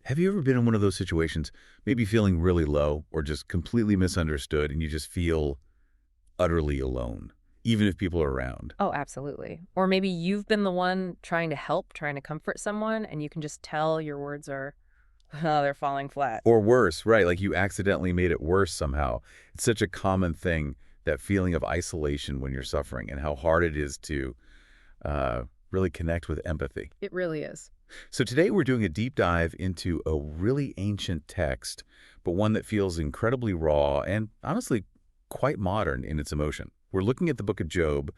Have you ever been in one of those situations, maybe feeling really low or just completely misunderstood, and you just feel utterly alone, even if people are around? Oh, absolutely. Or maybe you've been the one trying to help, trying to comfort someone, and you can just tell your words are, oh, they're falling flat. Or worse, right, like you accidentally made it worse somehow. It's such a common thing, that feeling of isolation when you're suffering, and how hard it is to really connect with empathy. It really is. So today we're doing a deep dive into a really ancient text, but one that feels incredibly raw and honestly quite modern in its emotion. We're looking at the book of Job,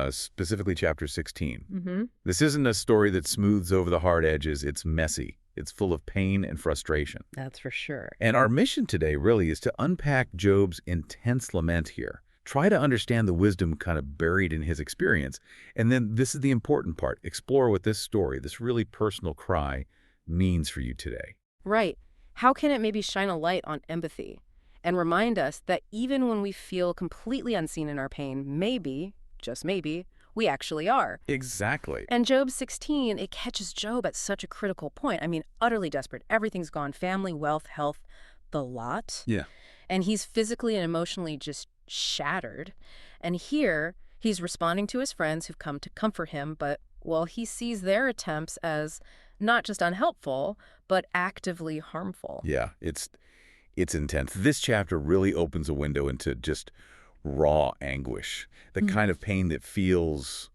specifically chapter 16. This isn't a story that smooths over the hard edges. It's messy. It's full of pain and frustration. That's for sure. And our mission today really is to unpack Job's intense lament here. Try to understand the wisdom kind of buried in his experience. And then this is the important part. Explore what this story, this really personal cry, means for you today. Right. How can it maybe shine a light on empathy and remind us that even when we feel completely unseen in our pain, maybe, just maybe, we actually are. Exactly. And Job 16, it catches Job at such a critical point. I mean, utterly desperate. Everything's gone. Family, wealth, health, the lot. Yeah. And he's physically and emotionally just shattered. And here, he's responding to his friends who've come to comfort him, but, well, he sees their attempts as not just unhelpful, but actively harmful. Yeah, it's intense. This chapter really opens a window into just raw anguish, the kind of pain that feels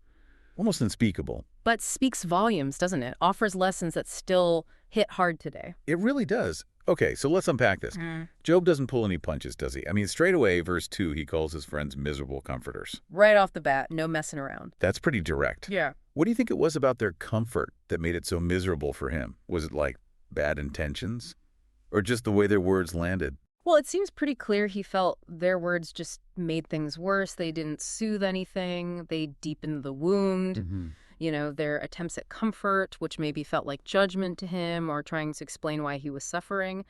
almost unspeakable. But speaks volumes, doesn't it? Offers lessons that still hit hard today. It really does. Okay, so let's unpack this. Job doesn't pull any punches, does he? I mean, straight away, verse 2, he calls his friends miserable comforters. Right off the bat, no messing around. That's pretty direct. Yeah. What do you think it was about their comfort that made it so miserable for him? Was it like bad intentions? Or just the way their words landed? Well, it seems pretty clear he felt their words just made things worse. They didn't soothe anything. They deepened the wound. You know, their attempts at comfort, which maybe felt like judgment to him or trying to explain why he was suffering,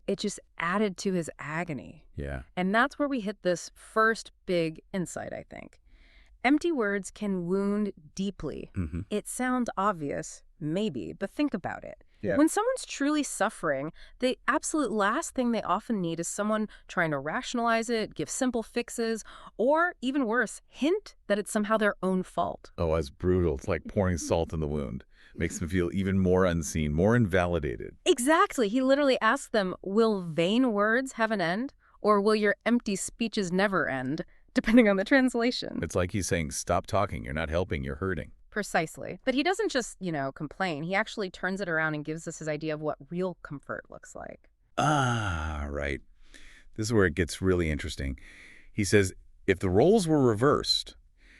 it just added to his agony. Yeah. And that's where we hit this first big insight, I think. Empty words can wound deeply. It sounds obvious, maybe, but think about it. Yeah. When someone's truly suffering, the absolute last thing they often need is someone trying to rationalize it, give simple fixes, or even worse, hint that it's somehow their own fault. Oh, that's brutal. It's like pouring salt in the wound. Makes them feel even more unseen, more invalidated. Exactly. He literally asked them, will vain words have an end? Or will your empty speeches never end? Depending on the translation. It's like he's saying, stop talking. You're not helping. You're hurting. Precisely. But he doesn't just, complain. He actually turns it around and gives us his idea of what real comfort looks like. Ah, right. This is where it gets really interesting. He says, if the roles were reversed,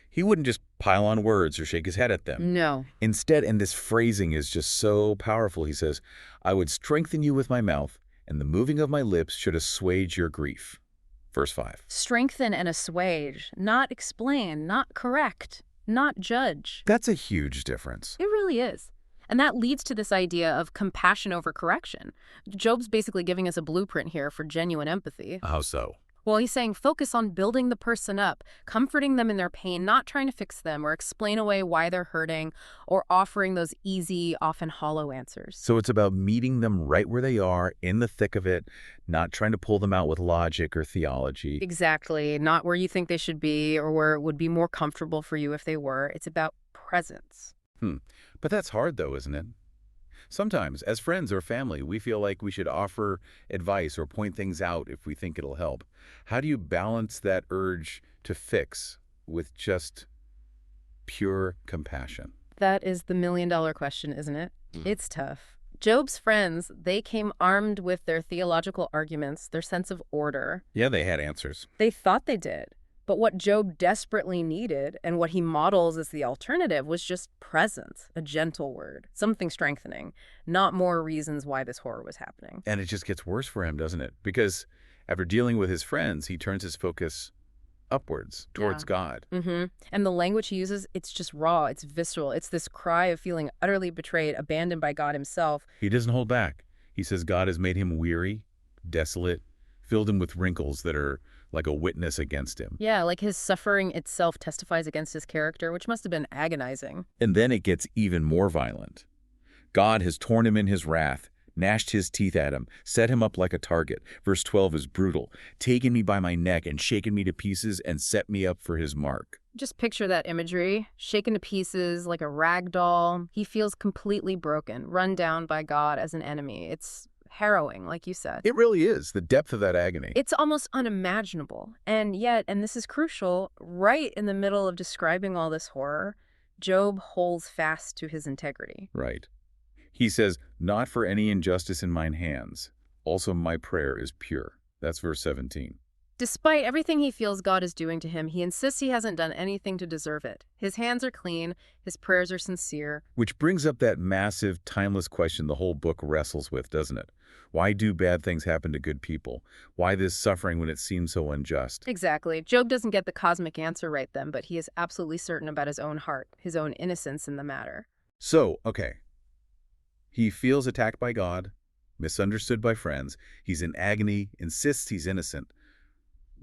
he wouldn't just pile on words or shake his head at them. No. Instead, and this phrasing is just so powerful, he says, I would strengthen you with my mouth, and the moving of my lips should assuage your grief. Verse 5. Strengthen and assuage, not explain, not correct. Not judge. That's a huge difference. It really is. And that leads to this idea of compassion over correction. Job's basically giving us a blueprint here for genuine empathy. How so? Well, he's saying focus on building the person up, comforting them in their pain, not trying to fix them or explain away why they're hurting or offering those easy, often hollow answers. So it's about meeting them right where they are, in the thick of it, not trying to pull them out with logic or theology. Exactly. Not where you think they should be or where it would be more comfortable for you if they were. It's about presence. But that's hard, though, isn't it? Sometimes, as friends or family, we feel like we should offer advice or point things out if we think it'll help. How do you balance that urge to fix with just pure compassion? That is the million-dollar question, isn't it? It's tough. Job's friends, they came armed with their theological arguments, their sense of order. Yeah, they had answers. They thought they did. But what Job desperately needed, and what he models as the alternative, was just presence, a gentle word, something strengthening, not more reasons why this horror was happening. And it just gets worse for him, doesn't it? Because after dealing with his friends, he turns his focus upwards, towards God. And the language he uses, it's just raw, it's visceral. It's this cry of feeling utterly betrayed, abandoned by God himself. He doesn't hold back. He says God has made him weary, desolate, filled him with wrinkles that are like a witness against him. Yeah, like his suffering itself testifies against his character, which must have been agonizing. And then it gets even more violent. God has torn him in his wrath, gnashed his teeth at him, set him up like a target. Verse 12 is brutal. Taken me by my neck and shaken me to pieces and set me up for his mark. Just picture that imagery, shaken to pieces like a rag doll. He feels completely broken, run down by God as an enemy. It's harrowing, like you said. It really is, the depth of that agony. It's almost unimaginable. And yet, and this is crucial, right in the middle of describing all this horror, Job holds fast to his integrity. Right. He says, not for any injustice in mine hands. Also my prayer is pure. That's verse 17. Despite everything he feels God is doing to him, he insists he hasn't done anything to deserve it. His hands are clean, his prayers are sincere. Which brings up that massive, timeless question the whole book wrestles with, doesn't it? Why do bad things happen to good people? Why this suffering when it seems so unjust? Exactly. Job doesn't get the cosmic answer right then, but he is absolutely certain about his own heart, his own innocence in the matter. So, okay. He feels attacked by God, misunderstood by friends. He's in agony, insists he's innocent.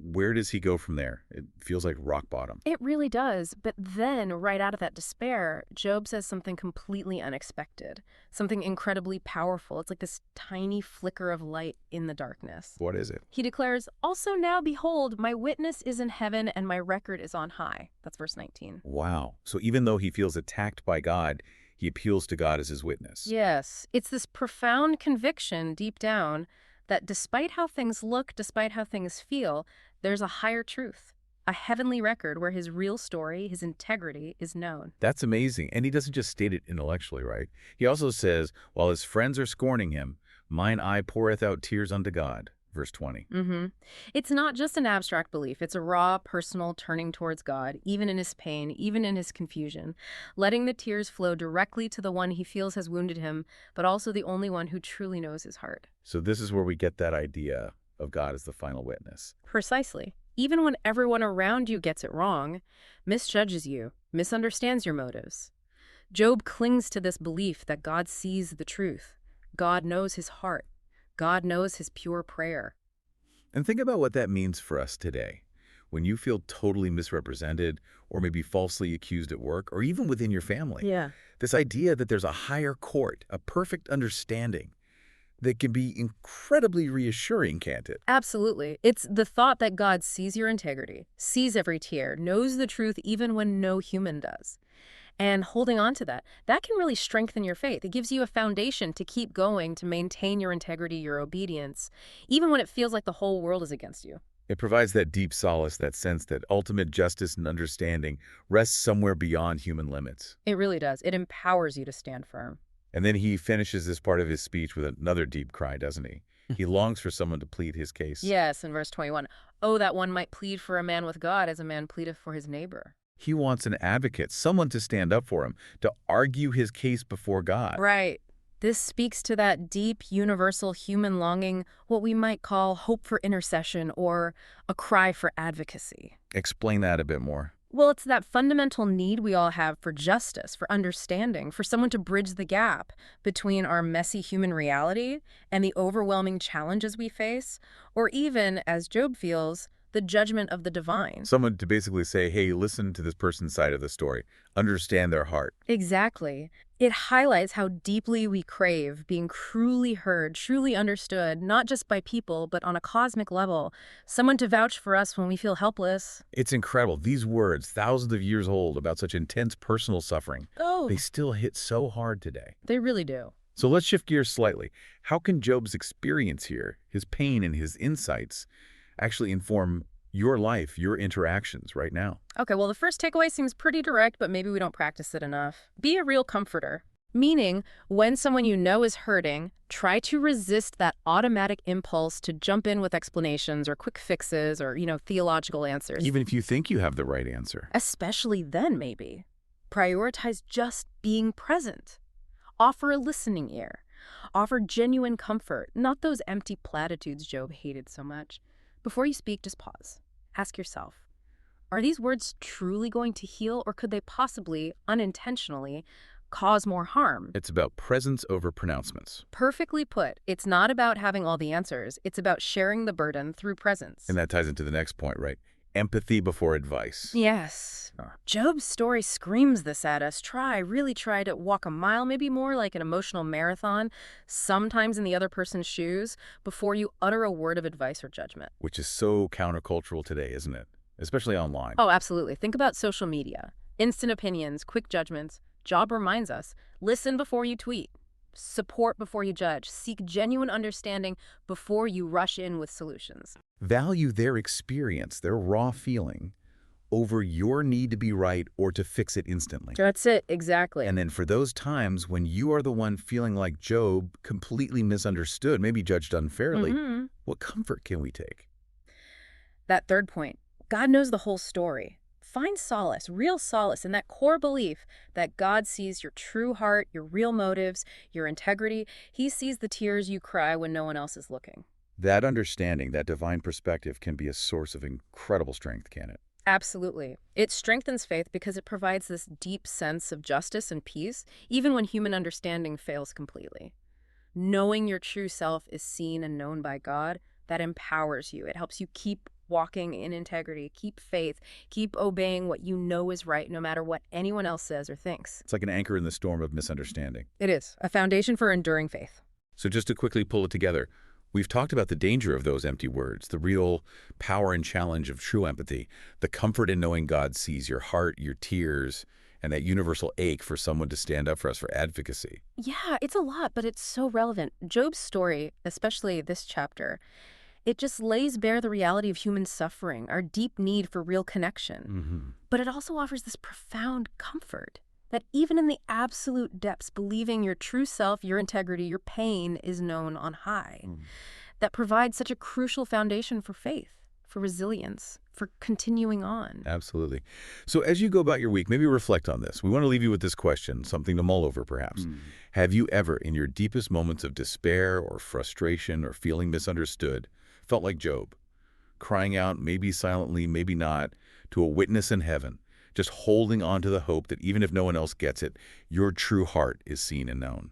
Where does he go from there? It feels like rock bottom. It really does. But then, right out of that despair, Job says something completely unexpected, something incredibly powerful. It's like this tiny flicker of light in the darkness. What is it? He declares, also now, behold, my witness is in heaven and my record is on high. That's verse 19. Wow. So even though he feels attacked by God, he appeals to God as his witness. Yes. It's this profound conviction deep down that despite how things look, despite how things feel, there's a higher truth, a heavenly record where his real story, his integrity, is known. That's amazing. And he doesn't just state it intellectually, right? He also says, while his friends are scorning him, mine eye poureth out tears unto God. Verse 20. It's not just an abstract belief. It's a raw, personal turning towards God, even in his pain, even in his confusion, letting the tears flow directly to the one he feels has wounded him, but also the only one who truly knows his heart. So this is where we get that idea of God as the final witness. Precisely. Even when everyone around you gets it wrong, misjudges you, misunderstands your motives, Job clings to this belief that God sees the truth. God knows his heart. God knows his pure prayer. And think about what that means for us today. When you feel totally misrepresented or maybe falsely accused at work or even within your family. Yeah. This idea that there's a higher court, a perfect understanding that can be incredibly reassuring, can't it? Absolutely. It's the thought that God sees your integrity, sees every tear, knows the truth even when no human does. And holding on to that can really strengthen your faith. It gives you a foundation to keep going, to maintain your integrity, your obedience, even when it feels like the whole world is against you. It provides that deep solace, that sense that ultimate justice and understanding rests somewhere beyond human limits. It really does. It empowers you to stand firm. And then he finishes this part of his speech with another deep cry, doesn't he? He longs for someone to plead his case. Yes, in verse 21. Oh, that one might plead for a man with God as a man pleadeth for his neighbor. He wants an advocate, someone to stand up for him, to argue his case before God. Right. This speaks to that deep, universal human longing, what we might call hope for intercession or a cry for advocacy. Explain that a bit more. Well, it's that fundamental need we all have for justice, for understanding, for someone to bridge the gap between our messy human reality and the overwhelming challenges we face, or even, as Job feels, the judgment of the divine. Someone to basically say, hey, listen to this person's side of the story. Understand their heart. Exactly. It highlights how deeply we crave being truly heard, truly understood, not just by people, but on a cosmic level. Someone to vouch for us when we feel helpless. It's incredible. These words, thousands of years old, about such intense personal suffering, they still hit so hard today. They really do. So let's shift gears slightly. How can Job's experience here, his pain and his insights, actually inform your life, your interactions right now? Okay, well, the first takeaway seems pretty direct, but maybe we don't practice it enough. Be a real comforter. Meaning, when someone you know is hurting, try to resist that automatic impulse to jump in with explanations or quick fixes or, theological answers. Even if you think you have the right answer. Especially then, maybe. Prioritize just being present. Offer a listening ear. Offer genuine comfort, not those empty platitudes Job hated so much. Before you speak, just pause. Ask yourself, are these words truly going to heal, or could they possibly, unintentionally, cause more harm? It's about presence over pronouncements. Perfectly put. It's not about having all the answers. It's about sharing the burden through presence. And that ties into the next point, right? Empathy before advice. Yes. Job's story screams this at us. Really try to walk a mile, maybe more like an emotional marathon, sometimes in the other person's shoes, before you utter a word of advice or judgment. Which is so countercultural today, isn't it? Especially online. Oh, absolutely. Think about social media. Instant opinions, quick judgments. Job reminds us, listen before you tweet. Support before you judge. Seek genuine understanding before you rush in with solutions. Value their experience, their raw feeling, over your need to be right or to fix it instantly. That's it, exactly. And then for those times when you are the one feeling like Job, completely misunderstood, maybe judged unfairly, what comfort can we take? That third point, God knows the whole story. Find solace, real solace, in that core belief that God sees your true heart, your real motives, your integrity. He sees the tears you cry when no one else is looking. That understanding, that divine perspective can be a source of incredible strength, can it? Absolutely. It strengthens faith because it provides this deep sense of justice and peace, even when human understanding fails completely. Knowing your true self is seen and known by God, that empowers you. It helps you keep walking in integrity, keep faith, keep obeying what you know is right, no matter what anyone else says or thinks. It's like an anchor in the storm of misunderstanding. It is a foundation for enduring faith. So just to quickly pull it together, we've talked about the danger of those empty words, the real power and challenge of true empathy, the comfort in knowing God sees your heart, your tears, and that universal ache for someone to stand up for us for advocacy. Yeah, it's a lot, but it's so relevant. Job's story, especially this chapter, it just lays bare the reality of human suffering, our deep need for real connection. But it also offers this profound comfort that even in the absolute depths, believing your true self, your integrity, your pain is known on high. That provides such a crucial foundation for faith, for resilience, for continuing on. Absolutely. So as you go about your week, maybe reflect on this. We want to leave you with this question, something to mull over perhaps. Have you ever, in your deepest moments of despair or frustration or feeling misunderstood, felt like Job, crying out, maybe silently, maybe not, to a witness in heaven, just holding on to the hope that even if no one else gets it, your true heart is seen and known?